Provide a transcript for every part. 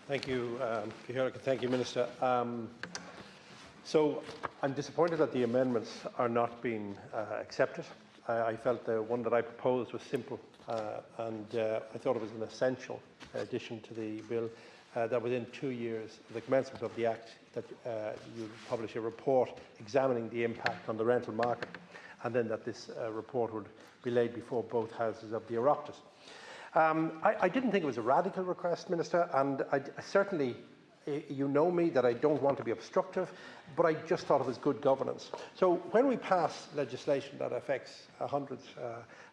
Thank you, Ciara. Thank you, Minister. So I'm disappointed that the amendments are not being accepted. I felt the one that I proposed was simple, and I thought it was an essential addition to the bill, that within 2 years of the commencement of the Act, that you publish a report examining the impact on the rental market, and then that this report would be laid before both houses of the Oireachtas. I didn't think it was a radical request, Minister, and I certainly, you know me, that I don't want to be obstructive, but I just thought it was good governance. So when we pass legislation that affects hundreds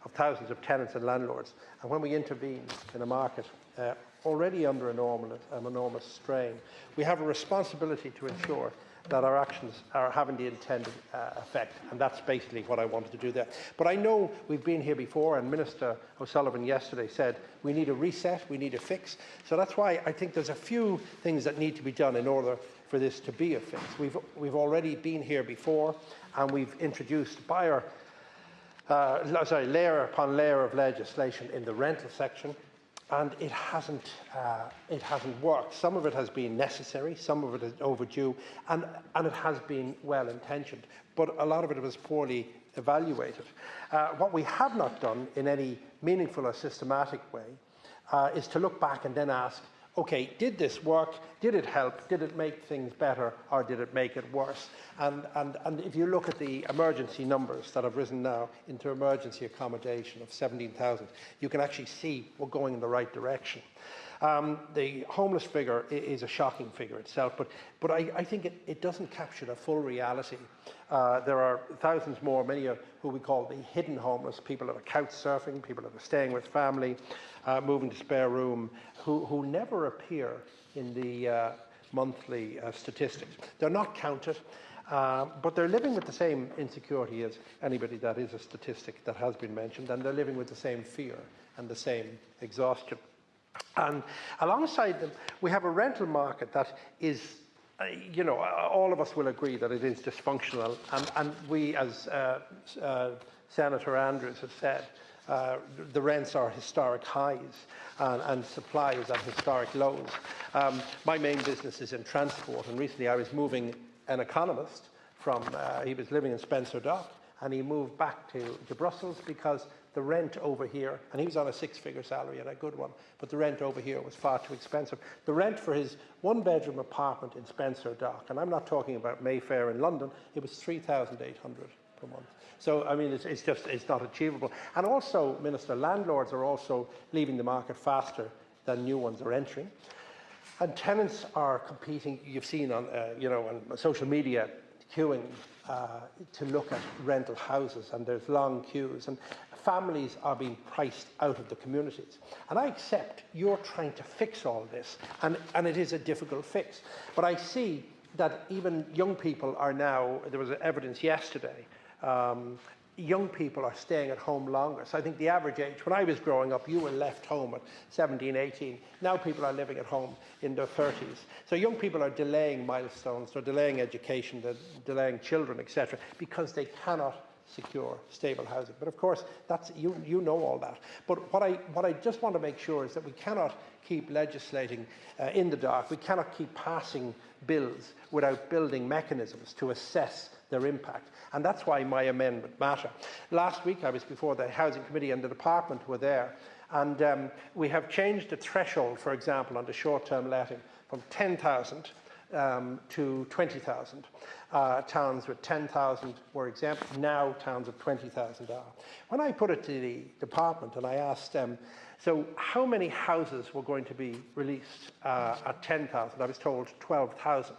of thousands of tenants and landlords, and when we intervene in a market already under enormous strain, we have a responsibility to ensure that our actions are having the intended effect, and that's basically what I wanted to do there. But I know we've been here before, and Minister O'Sullivan yesterday said we need a reset, we need a fix. So that's why I think there's a few things that need to be done in order for this to be a fix. We've already been here before, and we've introduced layer upon layer of legislation in the rental section, and it hasn't worked. Some of it has been necessary, some of it is overdue, and it has been well intentioned, but a lot of it was poorly evaluated. What we have not done in any meaningful or systematic way is to look back and then ask, okay, did this work? Did it help? Did it make things better, or did it make it worse? And if you look at the emergency numbers that have risen now into emergency accommodation of 17,000, you can actually see we're going in the right direction. The homeless figure is a shocking figure itself, but I think it doesn't capture the full reality. There are thousands more, many of who we call the hidden homeless, people that are couch surfing, people that are staying with family, moving to spare room, who never appear in the monthly statistics. They're not counted, but they're living with the same insecurity as anybody that is a statistic that has been mentioned, and they're living with the same fear and the same exhaustion. And alongside them, we have a rental market that is, all of us will agree that it is dysfunctional, and we, as Senator Andrews has said, the rents are historic highs and supply is at historic lows. My main business is in transport, and recently I was moving an economist from, he was living in Spencer Dock, and he moved back to Brussels because the rent over here, and he was on a six-figure salary and a good one, but the rent over here was far too expensive. The rent for his one-bedroom apartment in Spencer Dock, and I'm not talking about Mayfair in London, it was $3,800 per month. So, I mean, it's not achievable. And also, Minister, landlords are also leaving the market faster than new ones are entering. And tenants are competing, you've seen on, on social media, queuing to look at rental houses, and there's long queues, and families are being priced out of the communities. And I accept you're trying to fix all this, and it is a difficult fix. But I see that even young people are now, there was evidence yesterday, young people are staying at home longer. So I think the average age, when I was growing up, you were left home at 17, 18. Now people are living at home in their 30s. So young people are delaying milestones, they're delaying education, they're delaying children, etc., because they cannot secure stable housing. But of course, that's, you know all that. But what I just want to make sure is that we cannot keep legislating in the dark. We cannot keep passing bills without building mechanisms to assess their impact. And that's why my amendment matters. Last week I was before the Housing Committee, and the Department were there, and we have changed the threshold, for example, on the short-term letting from 10,000 to 20,000. Towns with 10,000 were exempt, now towns of 20,000 are. When I put it to the Department and I asked them, so how many houses were going to be released at 10,000, I was told 12,000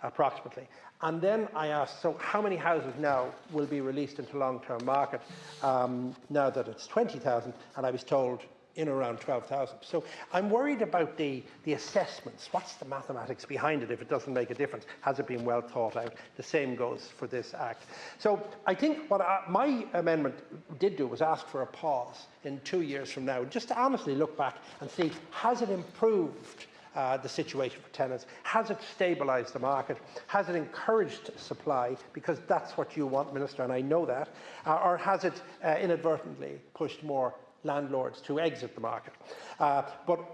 approximately. And then I asked, so how many houses now will be released into long-term market now that it's 20,000? And I was told in around 12,000. So I'm worried about the assessments. What's the mathematics behind it if it doesn't make a difference? Has it been well thought out? The same goes for this Act. So I think what my amendment did do was ask for a pause in 2 years from now, just to honestly look back and see, has it improved the situation for tenants? Has it stabilised the market? Has it encouraged supply? Because that's what you want, Minister, and I know that. Or has it inadvertently pushed more landlords to exit the market? But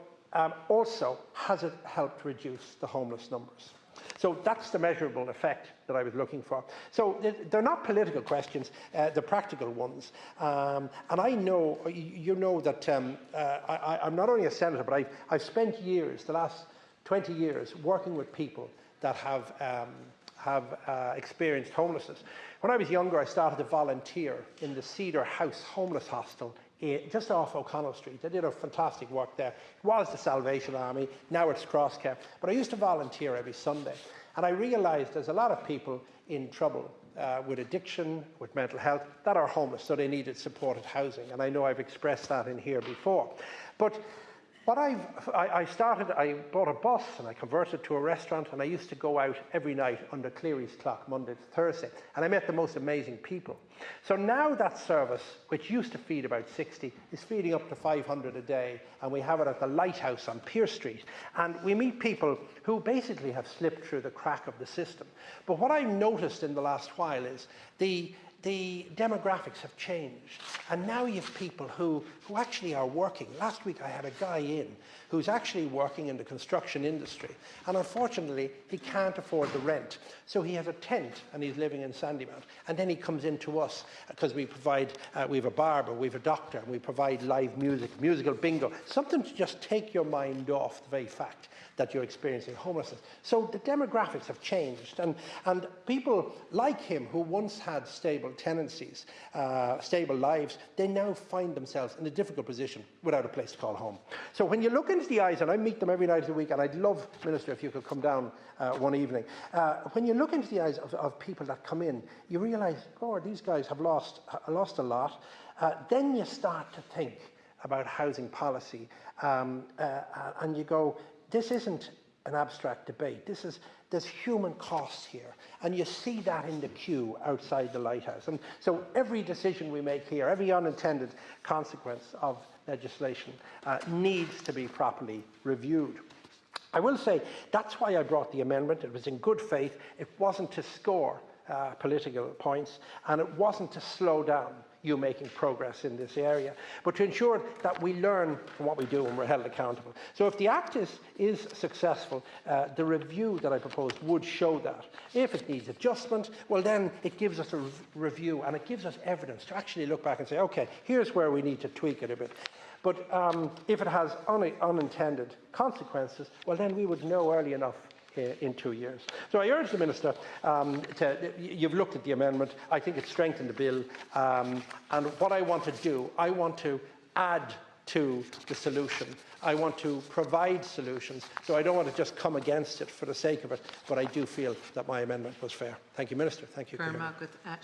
Also, has it helped reduce the homeless numbers? So that's the measurable effect that I was looking for. So they're not political questions, they're practical ones. And I know, you know that I'm not only a senator, but I've spent years, the last 20 years, working with people that have experienced homelessness. When I was younger, I started to volunteer in the Cedar House Homeless Hostel just off O'Connell Street. I did a fantastic work there. It was the Salvation Army, now it's Crosscare. But I used to volunteer every Sunday. And I realised there's a lot of people in trouble with addiction, with mental health, that are homeless, so they needed supported housing. And I know I've expressed that in here before. But what I bought a bus and I converted to a restaurant, and I used to go out every night under Cleary's clock, Monday to Thursday, and I met the most amazing people. So now that service, which used to feed about 60, is feeding up to 500 a day, and we have it at the Lighthouse on Pierce Street. And we meet people who basically have slipped through the crack of the system. But what I've noticed in the last while is the demographics have changed, and now you have people who actually are working. Last week I had a guy in who's actually working in the construction industry, and unfortunately he can't afford the rent, so he has a tent and he's living in Sandymount, and then he comes into us because we provide, we have a barber, we have a doctor, and we provide live music, musical bingo, something to just take your mind off the very fact that you're experiencing homelessness. So the demographics have changed, and people like him who once had stable tenancies, stable lives, they now find themselves in a difficult position without a place to call home. So when you look into the eyes, and I meet them every night of the week, and I'd love, Minister, if you could come down one evening, when you look into the eyes of people that come in, you realise, oh, these guys have lost a lot. Then you start to think about housing policy, and you go, this isn't an abstract debate. There's human costs here, and you see that in the queue outside the Lighthouse. And so every decision we make here, every unintended consequence of legislation needs to be properly reviewed. I will say that's why I brought the amendment. It was in good faith. It wasn't to score political points, and it wasn't to slow down you making progress in this area, but to ensure that we learn from what we do and we're held accountable. So if the Act is successful, the review that I propose would show that. If it needs adjustment, well then it gives us a review and it gives us evidence to actually look back and say, okay, here's where we need to tweak it a bit. But if it has unintended consequences, well then we would know early enough in 2 years. So I urge the Minister, you've looked at the amendment, I think it strengthened the bill, and what I want to do, I want to add to the solution. I want to provide solutions, so I don't want to just come against it for the sake of it, but I do feel that my amendment was fair. Thank you, Minister. Thank you.